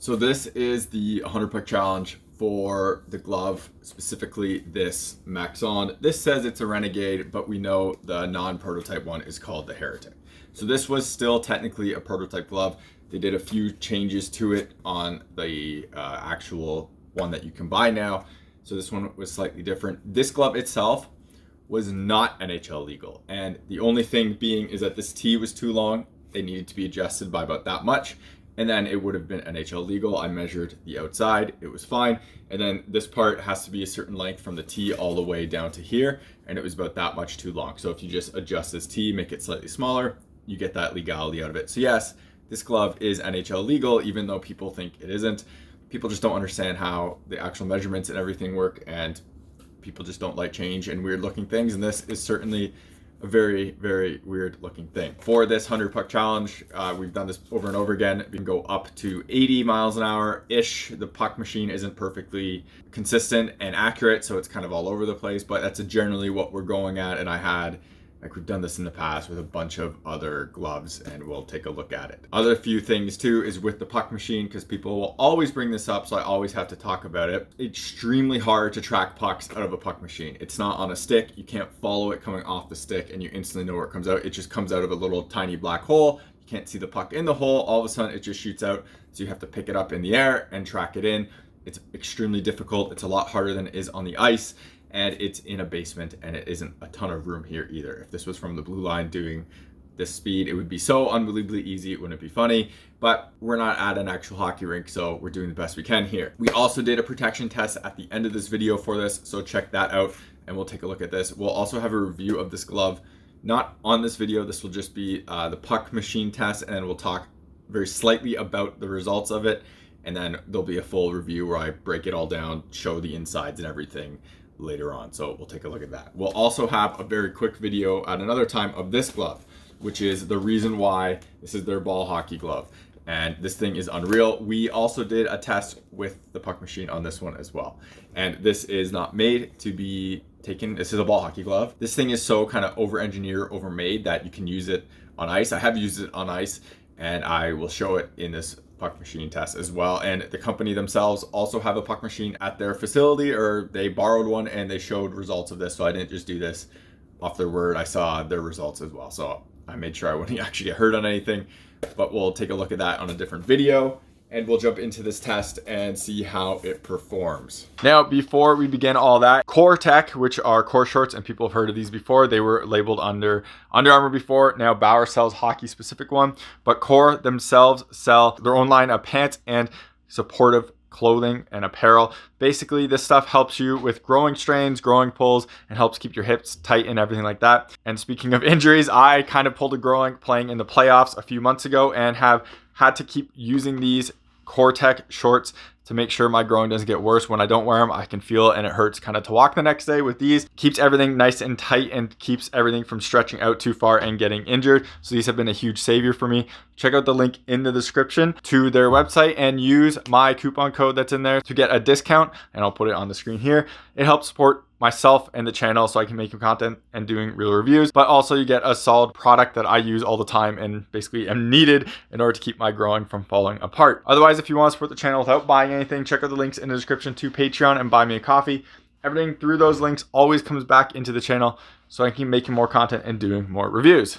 So this is the 100 puck challenge for the glove, specifically this Maxond. This says it's a Renegade, but we know the non-prototype one is called the Heretic. So this was still technically a prototype glove. They did a few changes to it on the actual one that you can buy now. So this one was slightly different. This glove itself was not NHL legal. And the only thing being is that this T was too long. It needed to be adjusted by about that much. And then it would have been NHL legal. I measured the outside, it was fine. And then this part has to be a certain length from the T all the way down to here. And it was about that much too long. So if you just adjust this T, make it slightly smaller, you get that legality out of it. So yes, this glove is NHL legal, even though people think it isn't. People just don't understand how the actual measurements and everything work. And people just don't like change and weird looking things. And this is certainly a very, very weird looking thing. For this 100 puck challenge, we've done this over and over again. We can go up to 80 miles an hour-ish. The puck machine isn't perfectly consistent and accurate, so it's kind of all over the place, but that's generally what we're going at. And we've done this in the past with a bunch of other gloves, and we'll take a look at it. Other few things too is with the puck machine, because people will always bring this up, so I always have to talk about it. Extremely hard to track pucks out of a puck machine. It's not on a stick. You can't follow it coming off the stick and you instantly know where it comes out. It just comes out of a little tiny black hole. You can't see the puck in the hole. All of a sudden it just shoots out. So you have to pick it up in the air and track it in. It's extremely difficult. It's a lot harder than it is on the ice. And it's in a basement and it isn't a ton of room here either. If this was from the blue line doing this speed, it would be so unbelievably easy, it wouldn't be funny, but we're not at an actual hockey rink, so we're doing the best we can here. We also did a protection test at the end of this video for this, so check that out and we'll take a look at this. We'll also have a review of this glove, not on this video. This will just be the puck machine test, and then we'll talk very slightly about the results of it, and then there'll be a full review where I break it all down, show the insides and everything later on. So we'll take a look at that. We'll also have a very quick video at another time of this glove, which is the reason why this is their ball hockey glove. And this thing is unreal. We also did a test with the puck machine on this one as well. And this is not made to be taken. This is a ball hockey glove. This thing is so kind of over-engineered, over-made that you can use it on ice. I have used it on ice and I will show it in this puck machine test as well. And the company themselves also have a puck machine at their facility, or they borrowed one and they showed results of this. So I didn't just do this off their word. I saw their results as well. So I made sure I wouldn't actually get hurt on anything, but we'll take a look at that on a different video. And we'll jump into this test and see how it performs. Now, before we begin all that, Core Tech, which are Core shorts, and people have heard of these before, they were labeled under Under Armour before. Now Bauer sells hockey specific one, but Core themselves sell their own line of pants and supportive clothing and apparel. Basically, this stuff helps you with growing strains, growing pulls, and helps keep your hips tight and everything like that. And speaking of injuries, I kind of pulled a growing playing in the playoffs a few months ago and have had to keep using these Core Tech shorts to make sure my growing doesn't get worse. When I don't wear them, I can feel it and it hurts kind of to walk the next day. With these, keeps everything nice and tight and keeps everything from stretching out too far and getting injured. So these have been a huge savior for me. Check out the link in the description to their website and use my coupon code that's in there to get a discount, and I'll put it on the screen here. It helps support myself and the channel so I can make content and doing real reviews, but also you get a solid product that I use all the time and basically am needed in order to keep my growing from falling apart. Otherwise, if you want to support the channel without buying anything, check out the links in the description to Patreon and buy me a coffee. Everything through those links always comes back into the channel so I can keep making more content and doing more reviews.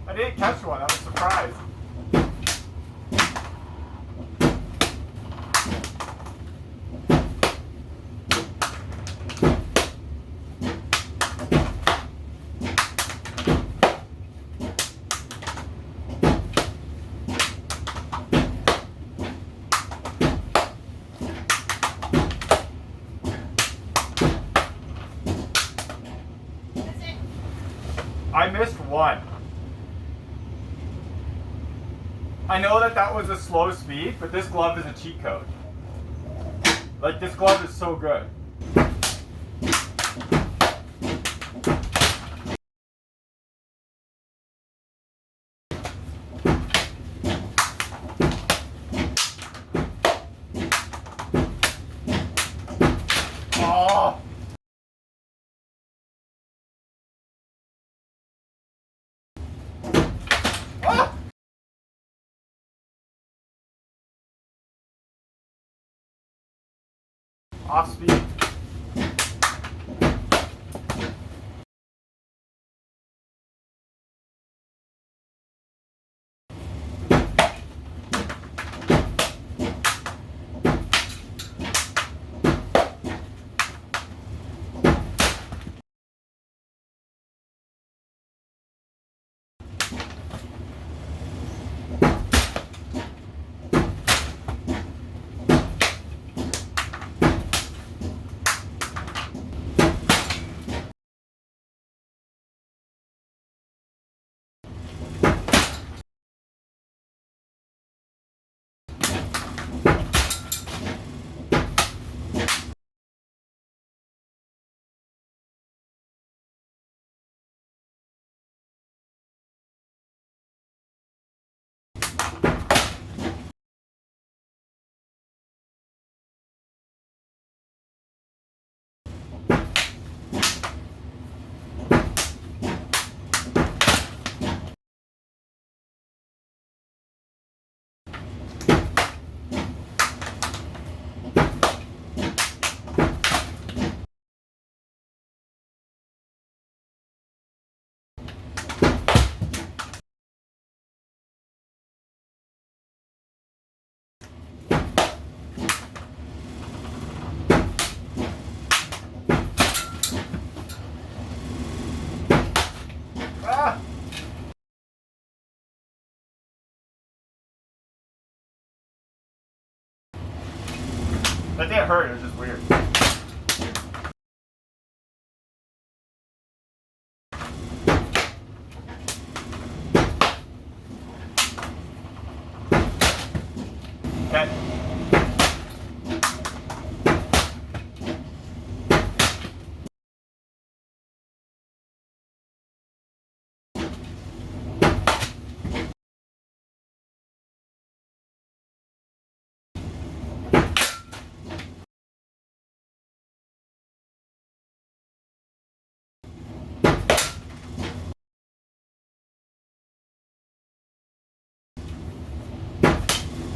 I didn't catch one, I was surprised. I missed one. I know that was a slow speed, but this glove is a cheat code. Like, this glove is so good. Off speed. Ah! That didn't hurt, it was just weird. Okay.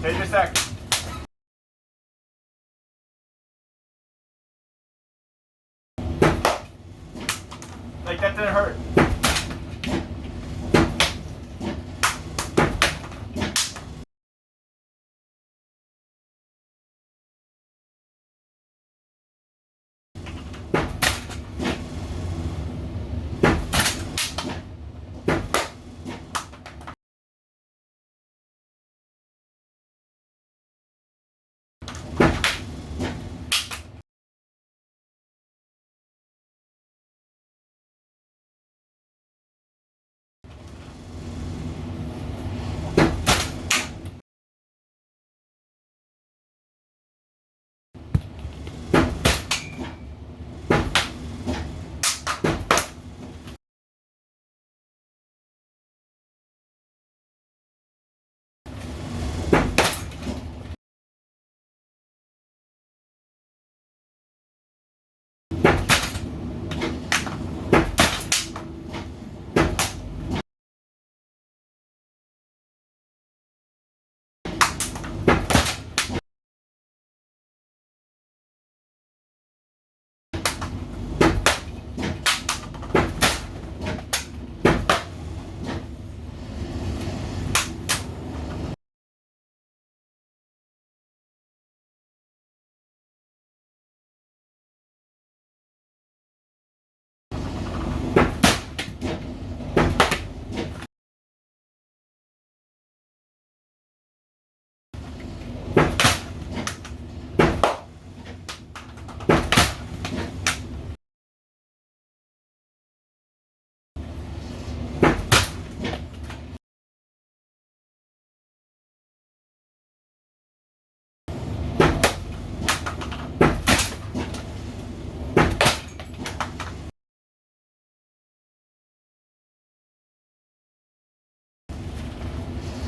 Take a sec. Like, that didn't hurt.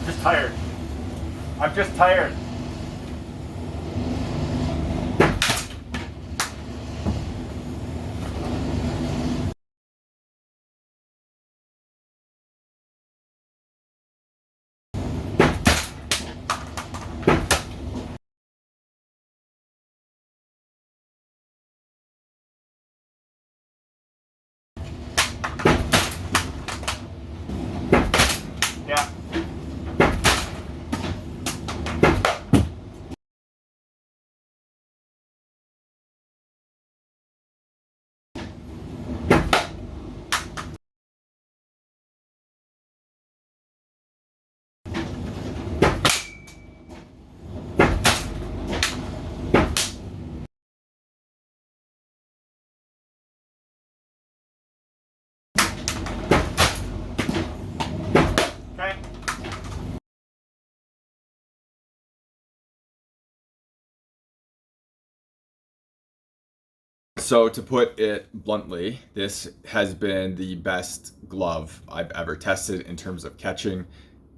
Just tired. I'm just tired. Yeah. Okay. So to put it bluntly, this has been the best glove I've ever tested in terms of catching.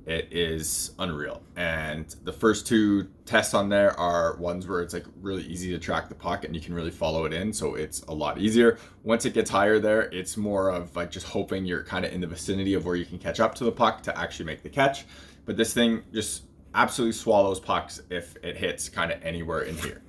It is unreal. And the first two tests on there are ones where it's like really easy to track the puck and you can really follow it in. So it's a lot easier. Once it gets higher there, it's more of like just hoping you're kind of in the vicinity of where you can catch up to the puck to actually make the catch. But this thing just absolutely swallows pucks if it hits kind of anywhere in here.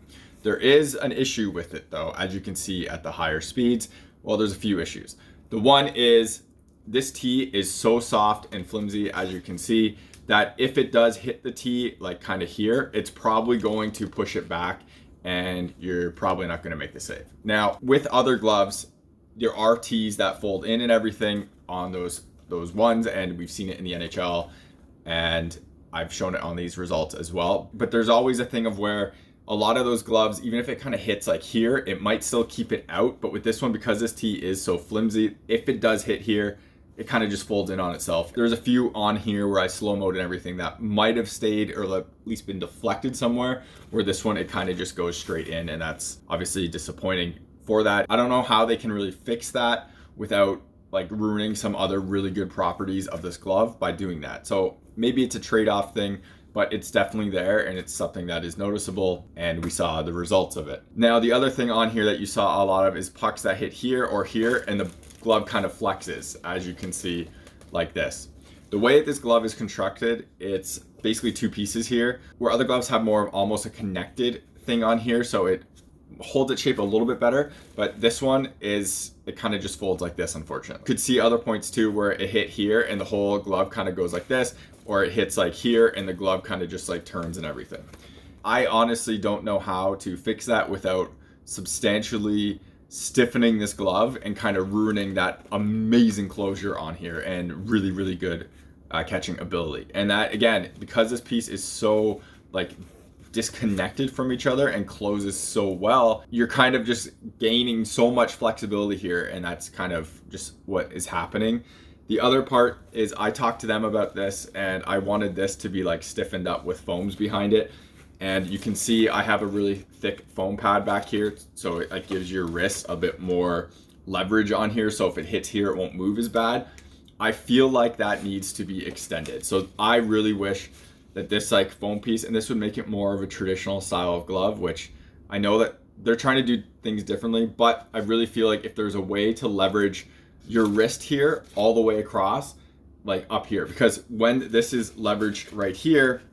There is an issue with it though, as you can see at the higher speeds. Well, there's a few issues. The one is this tee is so soft and flimsy, as you can see, that if it does hit the tee like kind of here, it's probably going to push it back and you're probably not going to make the save. Now, with other gloves, there are tees that fold in and everything on those ones, and we've seen it in the NHL, and I've shown it on these results as well. But there's always a thing of where a lot of those gloves, even if it kind of hits like here, it might still keep it out. But with this one, because this tee is so flimsy, if it does hit here, it kind of just folds in on itself. There's a few on here where I slow-moed and everything that might have stayed or at least been deflected somewhere, where this one, it kind of just goes straight in, and that's obviously disappointing for that. I don't know how they can really fix that without like ruining some other really good properties of this glove by doing that. So maybe it's a trade-off thing, but it's definitely there and it's something that is noticeable, and we saw the results of it. Now, the other thing on here that you saw a lot of is pucks that hit here or here and the glove kind of flexes, as you can see, like this. The way that this glove is constructed, it's basically two pieces here, where other gloves have more of almost a connected thing on here, so it holds its shape a little bit better, but this one is, it kind of just folds like this, unfortunately. Could see other points too where it hit here and the whole glove kind of goes like this, or it hits like here and the glove kind of just like turns and everything. I honestly don't know how to fix that without substantially stiffening this glove and kind of ruining that amazing closure on here and really, really good catching ability. And that, again, because this piece is so like disconnected from each other and closes so well, you're kind of just gaining so much flexibility here, and that's kind of just what is happening. The other part is I talked to them about this, and I wanted this to be like stiffened up with foams behind it. And you can see I have a really thick foam pad back here, so it like gives your wrist a bit more leverage on here, so if it hits here it won't move as bad. I feel like that needs to be extended. So I really wish that this like foam piece, and this would make it more of a traditional style of glove, which I know that they're trying to do things differently, but I really feel like if there's a way to leverage your wrist here all the way across, like up here, because when this is leveraged right here,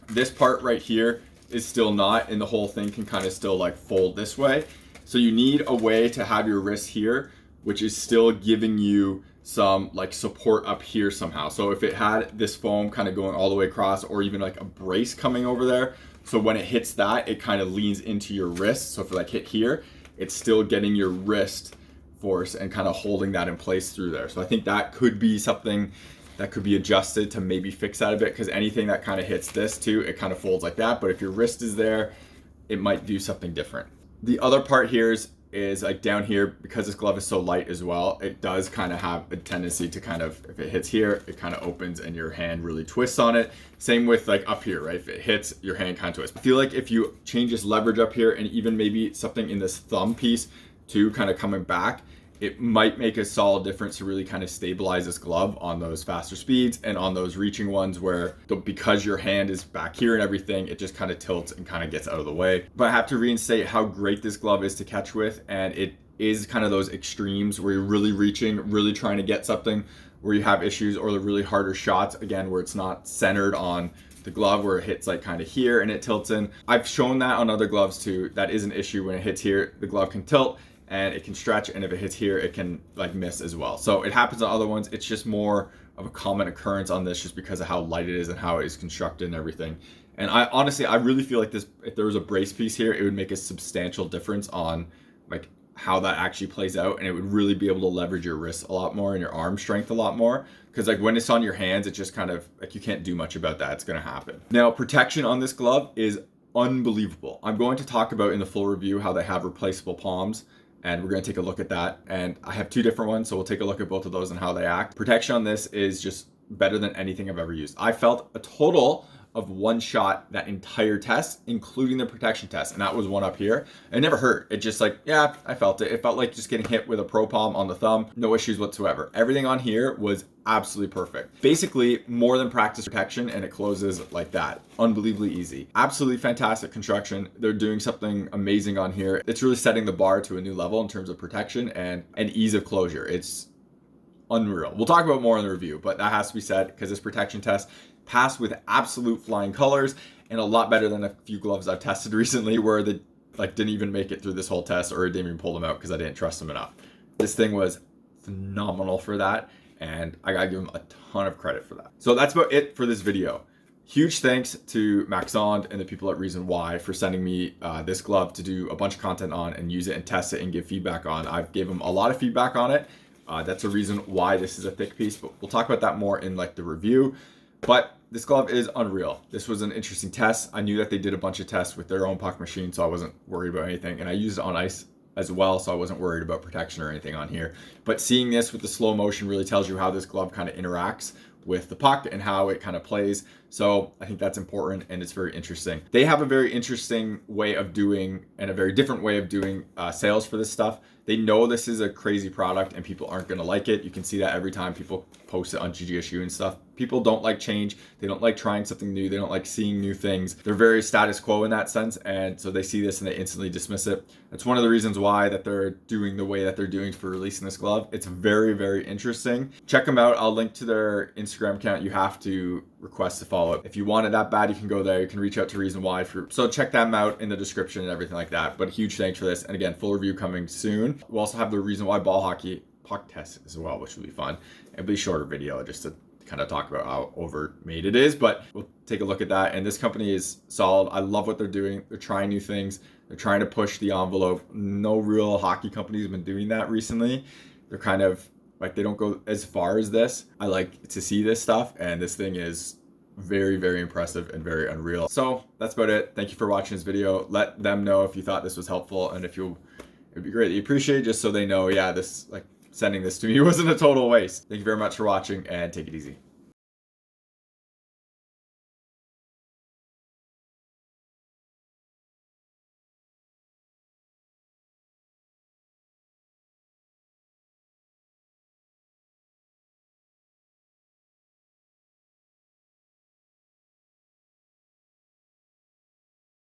this part right here is still not, and the whole thing can kind of still like fold this way. So you need a way to have your wrist here, which is still giving you some like support up here somehow. So if it had this foam kind of going all the way across, or even like a brace coming over there, so when it hits that, it kind of leans into your wrist. So if it like hit here, it's still getting your wrist force and kind of holding that in place through there. So I think that could be something that could be adjusted to maybe fix that a bit, because anything that kind of hits this too, it kind of folds like that. But if your wrist is there, it might do something different. The other part here is like down here, because this glove is so light as well, it does kind of have a tendency to kind of, if it hits here, it kind of opens and your hand really twists on it. Same with like up here, right? If it hits, your hand kind of twists. I feel like if you change this leverage up here, and even maybe something in this thumb piece too, kind of coming back, it might make a solid difference to really kind of stabilize this glove on those faster speeds and on those reaching ones where because your hand is back here and everything, it just kind of tilts and kind of gets out of the way. But I have to reinstate how great this glove is to catch with, and it is kind of those extremes where you're really reaching, really trying to get something, where you have issues, or the really harder shots, again, where it's not centered on the glove, where it hits like kind of here and it tilts in. I've shown that on other gloves too. That is an issue. When it hits here, the glove can tilt and it can stretch, and if it hits here, it can like miss as well. So it happens on other ones. It's just more of a common occurrence on this just because of how light it is and how it is constructed and everything. And I honestly, I really feel like this, if there was a brace piece here, it would make a substantial difference on like how that actually plays out, and it would really be able to leverage your wrists a lot more and your arm strength a lot more, because like when it's on your hands, it just kind of like you can't do much about that. It's going to happen. Now, protection on this glove is unbelievable. I'm going to talk about in the full review how they have replaceable palms, and we're going to take a look at that. And I have 2 different ones, so we'll take a look at both of those and how they act. Protection on this is just better than anything I've ever used. I felt a total of 1 shot that entire test, including the protection test, and that was one up here. It never hurt. It just like, yeah, I felt it. It felt like just getting hit with a pro palm on the thumb. No issues whatsoever. Everything on here was absolutely perfect. Basically, more than practice protection, and it closes like that. Unbelievably easy. Absolutely fantastic construction. They're doing something amazing on here. It's really setting the bar to a new level in terms of protection and ease of closure. It's unreal. We'll talk about more in the review, but that has to be said because this protection test passed with absolute flying colors, and a lot better than a few gloves I've tested recently where they like didn't even make it through this whole test, or didn't even pull them out because I didn't trust them enough. This thing was phenomenal for that, and I gotta give them a ton of credit for that. So that's about it for this video. Huge thanks to Maxond and the people at Reason Why for sending me this glove to do a bunch of content on and use it and test it and give feedback on. I've gave them a lot of feedback on it. That's a reason why this is a thick piece, but we'll talk about that more in like the review. But this glove is unreal. This was an interesting test. I knew that they did a bunch of tests with their own puck machine, so I wasn't worried about anything. And I used it on ice as well, so I wasn't worried about protection or anything on here. But seeing this with the slow motion really tells you how this glove kind of interacts with the puck and how it kind of plays. So I think that's important, and it's very interesting. They have a very interesting way of doing, and a very different way of doing sales for this stuff. They know this is a crazy product and people aren't going to like it. You can see that every time people post it on GGSU and stuff. People don't like change. They don't like trying something new. They don't like seeing new things. They're very status quo in that sense. And so they see this and they instantly dismiss it. That's one of the reasons why that they're doing the way that they're doing for releasing this glove. It's very, very interesting. Check them out. I'll link to their Instagram account. You have to request to follow it. If you want it that bad, you can go there. You can reach out to Reason Why. So check them out in the description and everything like that. But huge thanks for this. And again, full review coming soon. We'll also have the Reason Why ball hockey puck test as well, which will be fun. It'll be a shorter video just to kind of talk about how overmade it is, but we'll take a look at that. And this company is solid. I love what they're doing. They're trying new things. They're trying to push the envelope. No real hockey companies have been doing that recently. They're kind of like, they don't go as far as this. I like to see this stuff, and this thing is very, very impressive and very unreal. So that's about it. Thank you for watching this video. Let them know if you thought this was helpful, and if you, it'd be great. You appreciate it, just so they know, yeah, this, like, sending this to me wasn't a total waste. Thank you very much for watching, and take it easy.